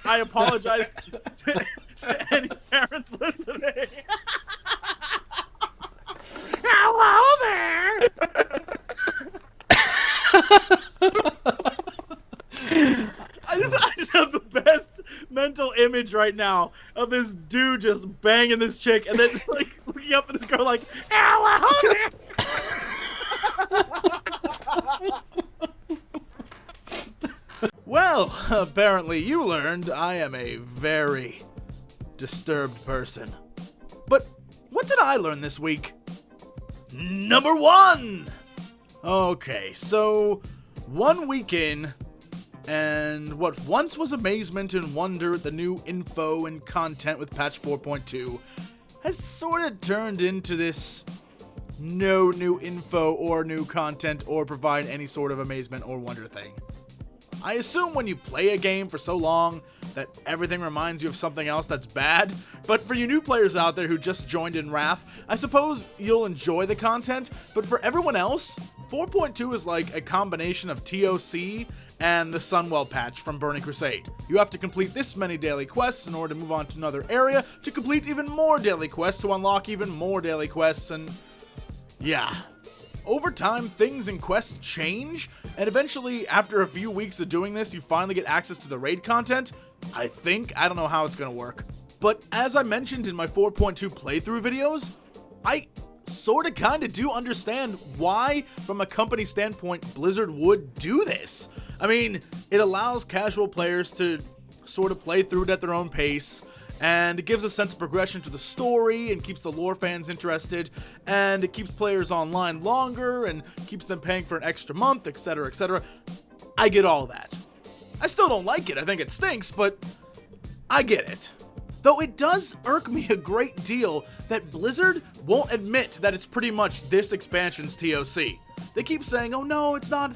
I apologize to any parents listening. Hello there. I just have the best mental image right now of this dude just banging this chick and then like looking up at this girl like, hello there. Well, apparently you learned I am a very disturbed person. But what did I learn this week? Number 1! Okay, so 1 week in, and what once was amazement and wonder at the new info and content with patch 4.2 has sort of turned into this no new info or new content or provide any sort of amazement or wonder thing. I assume when you play a game for so long that everything reminds you of something else that's bad, but for you new players out there who just joined in Wrath, I suppose you'll enjoy the content, but for everyone else, 4.2 is like a combination of TOC and the Sunwell patch from Burning Crusade. You have to complete this many daily quests in order to move on to another area, to complete even more daily quests, to unlock even more daily quests, and yeah. Over time, things and quests change, and eventually, after a few weeks of doing this, you finally get access to the raid content. I don't know how it's gonna work. But as I mentioned in my 4.2 playthrough videos, I sorta kinda do understand why, from a company standpoint, Blizzard would do this. I mean, it allows casual players to sort of play through it at their own pace, and it gives a sense of progression to the story and keeps the lore fans interested, and it keeps players online longer and keeps them paying for an extra month, etc, etc. I get all that. I still don't like it, I think it stinks, but I get it. Though it does irk me a great deal that Blizzard won't admit that it's pretty much this expansion's TOC. They keep saying, oh no, it's not,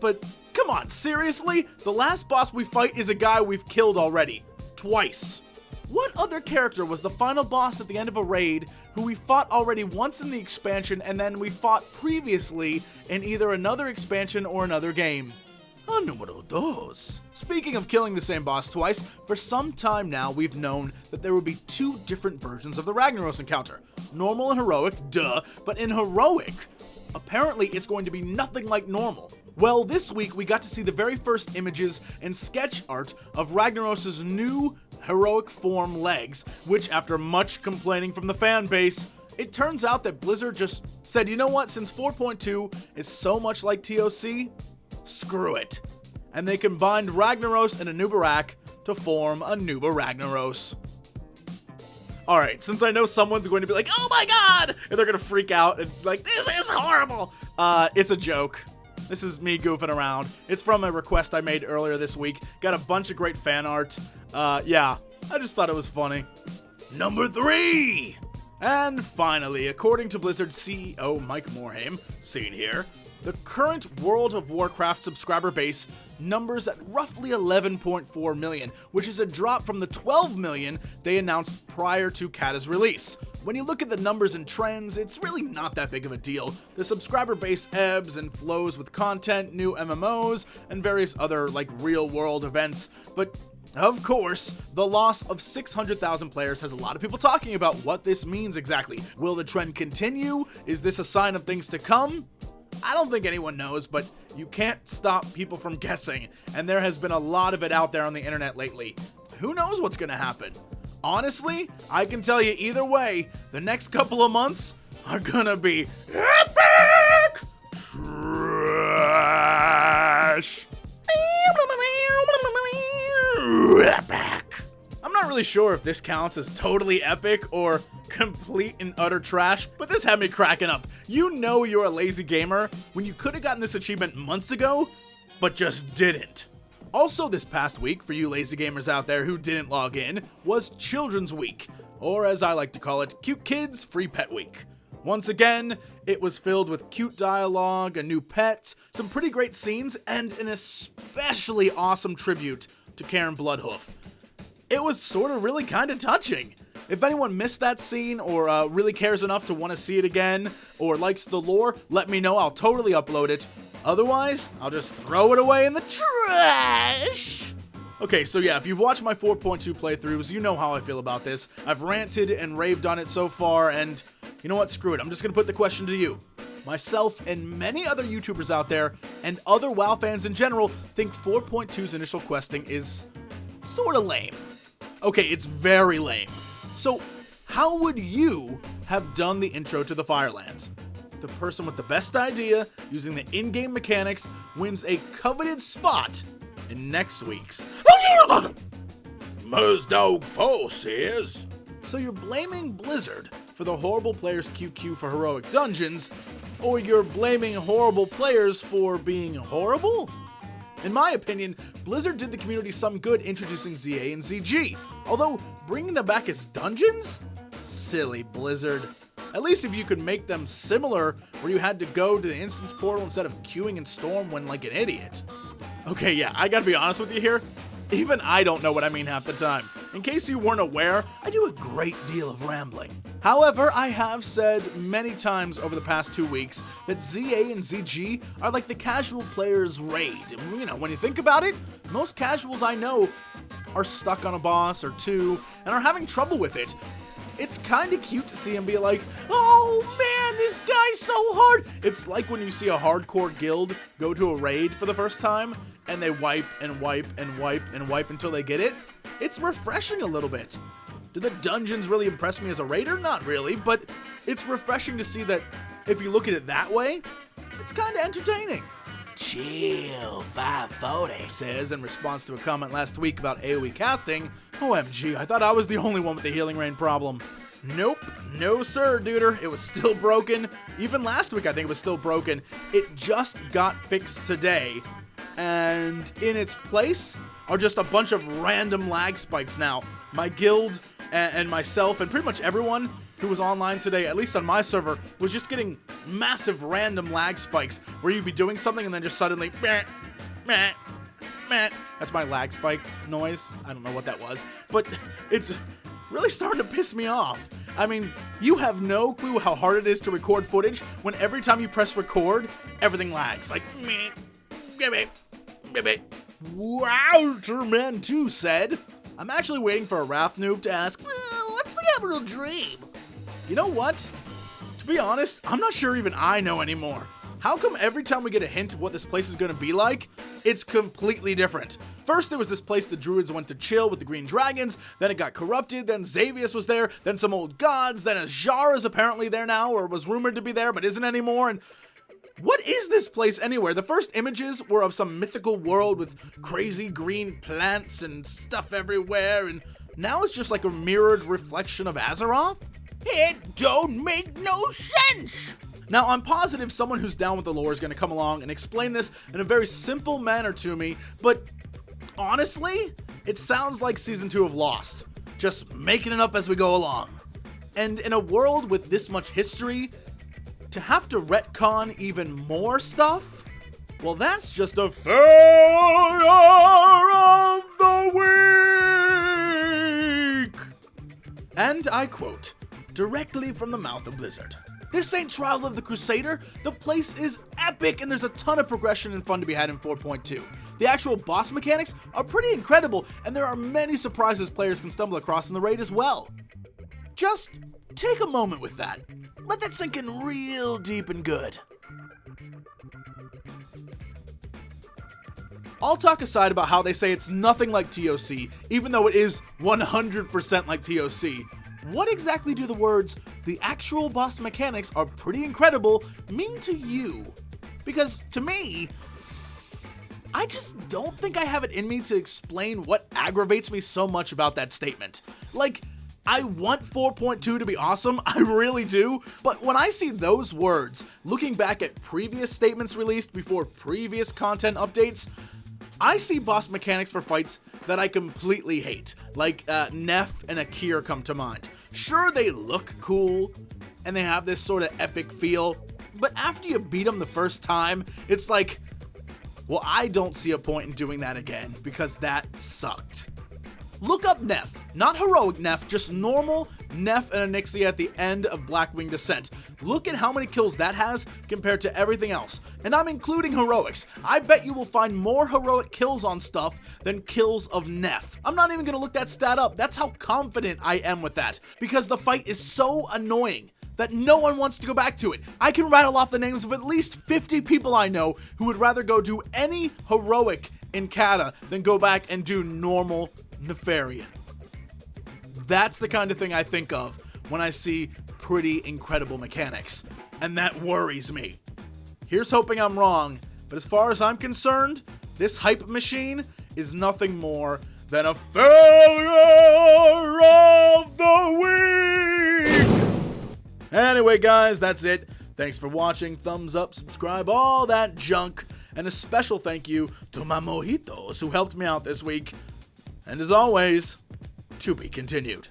but come on, seriously? The last boss we fight is a guy we've killed already. Twice. What other character was the final boss at the end of a raid who we fought already once in the expansion and then we fought previously in either another expansion or another game? Numero dos. Speaking of killing the same boss twice, for some time now we've known that there would be 2 different versions of the Ragnaros encounter. Normal and heroic, duh, but in heroic, apparently it's going to be nothing like normal. Well, this week we got to see the very first images and sketch art of Ragnaros' new heroic form legs, which after much complaining from the fan base, it turns out that Blizzard just said, you know what, since 4.2 is so much like TOC, screw it. And they combined Ragnaros and Anubarak to form Anuba Ragnaros. Alright, since I know someone's going to be like, oh my god! And they're gonna freak out and like, this is horrible! It's a joke. This is me goofing around. It's from a request I made earlier this week. Got a bunch of great fan art. Yeah, I just thought it was funny. Number 3! And finally, according to Blizzard CEO Mike Morhaime, seen here, the current World of Warcraft subscriber base numbers at roughly 11.4 million, which is a drop from the 12 million they announced prior to Cata's release. When you look at the numbers and trends, it's really not that big of a deal. The subscriber base ebbs and flows with content, new MMOs, and various other, like, real-world events, but of course, the loss of 600,000 players has a lot of people talking about what this means exactly. Will the trend continue? Is this a sign of things to come? I don't think anyone knows, but you can't stop people from guessing, and there has been a lot of it out there on the internet lately. Who knows what's gonna happen? Honestly, I can tell you either way, the next couple of months are gonna be epic trash. Epic. I'm not really sure if this counts as totally epic or complete and utter trash, but this had me cracking up. You know you're a lazy gamer when you could have gotten this achievement months ago, but just didn't. Also this past week, for you lazy gamers out there who didn't log in, was Children's Week, or as I like to call it, Cute Kids Free Pet Week. Once again, it was filled with cute dialogue, a new pet, some pretty great scenes, and an especially awesome tribute to Karen Bloodhoof. It was sort of really kind of touching. If anyone missed that scene or really cares enough to want to see it again or likes the lore, let me know. I'll totally upload it. Otherwise, I'll just throw it away in the trash. Okay, so yeah, if you've watched my 4.2 playthroughs, you know how I feel about this. I've ranted and raved on it so far, and you know what? Screw it. I'm just going to put the question to you. Myself and many other YouTubers out there, and other WoW fans in general, think 4.2's initial questing is sorta lame. Okay, it's very lame. So, how would you have done the intro to the Firelands? The person with the best idea, using the in-game mechanics, wins a coveted spot in next week's Muzdog Forces. So you're blaming Blizzard for the horrible players' QQ for heroic dungeons, or you're blaming horrible players for being horrible? In my opinion, Blizzard did the community some good introducing ZA and ZG, although bringing them back as dungeons? Silly Blizzard. At least if you could make them similar, where you had to go to the instance portal instead of queuing in Storm when like an idiot. Okay, yeah, I gotta be honest with you here. Even I don't know what I mean half the time. In case you weren't aware, I do a great deal of rambling. However, I have said many times over the past 2 weeks that ZA and ZG are like the casual player's raid. You know, when you think about it, most casuals I know are stuck on a boss or two and are having trouble with it. It's kind of cute to see him be like, oh man, this guy's so hard. It's like when you see a hardcore guild go to a raid for the first time and they wipe and wipe and wipe and wipe until they get it. It's refreshing a little bit. Do the dungeons really impress me as a raider? Not really, but it's refreshing to see that if you look at it that way, it's kind of entertaining. Chill 540 says in response to a comment last week about AoE casting, OMG, I thought I was the only one with the healing rain problem. Nope, no sir, duder, it was still broken. Even last week I think it was still broken. It just got fixed today, and in its place are just a bunch of random lag spikes now. My guild and myself and pretty much everyone who was online today, at least on my server, was just getting massive random lag spikes where you'd be doing something and then just suddenly meh, meh, meh. That's my lag spike noise. I don't know what that was, but it's really starting to piss me off. I mean, you have no clue how hard it is to record footage when every time you press record, everything lags. Like, meh, meh, meh, meh, meh. Wouterman 2 said, I'm actually waiting for a Wrath noob to ask, what's the Emerald Dream? You know what? To be honest, I'm not sure even I know anymore. How come every time we get a hint of what this place is going to be like, it's completely different? First, there was this place the druids went to chill with the green dragons, then it got corrupted, then Xavius was there, then some old gods, then Azjar is apparently there now, or was rumored to be there but isn't anymore, and what is this place anywhere? The first images were of some mythical world with crazy green plants and stuff everywhere, and now it's just like a mirrored reflection of Azeroth? It don't make no sense! Now, I'm positive someone who's down with the lore is going to come along and explain this in a very simple manner to me, but honestly, it sounds like Season 2 of Lost, just making it up as we go along. And in a world with this much history, to have to retcon even more stuff? Well, that's just a failure of the week! And I quote, directly from the mouth of Blizzard. This ain't Trial of the Crusader. The place is epic and there's a ton of progression and fun to be had in 4.2. The actual boss mechanics are pretty incredible and there are many surprises players can stumble across in the raid as well. Just take a moment with that. Let that sink in real deep and good. All talk aside about how they say it's nothing like TOC, even though it is 100% like TOC, what exactly do the words, the actual boss mechanics are pretty incredible, mean to you? Because to me, I just don't think I have it in me to explain what aggravates me so much about that statement. Like, I want 4.2 to be awesome, I really do, but when I see those words, looking back at previous statements released before previous content updates, I see boss mechanics for fights that I completely hate, like Neff and Akir come to mind. Sure, they look cool, and they have this sort of epic feel, but after you beat them the first time, it's like, well, I don't see a point in doing that again, because that sucked. Look up Neff. Not heroic Neff, just normal Neff and Onyxia at the end of Blackwing Descent. Look at how many kills that has compared to everything else. And I'm including heroics. I bet you will find more heroic kills on stuff than kills of Neff. I'm not even going to look that stat up. That's how confident I am with that. Because the fight is so annoying that no one wants to go back to it. I can rattle off the names of at least 50 people I know who would rather go do any heroic in Cata than go back and do normal Nefarian. That's the kind of thing I think of when I see pretty incredible mechanics, and that worries me. Here's hoping I'm wrong, but as far as I'm concerned, this hype machine is nothing more than a failure of the week! Anyway guys, that's it. Thanks for watching, thumbs up, subscribe, all that junk, and a special thank you to my mojitos who helped me out this week. And as always, to be continued.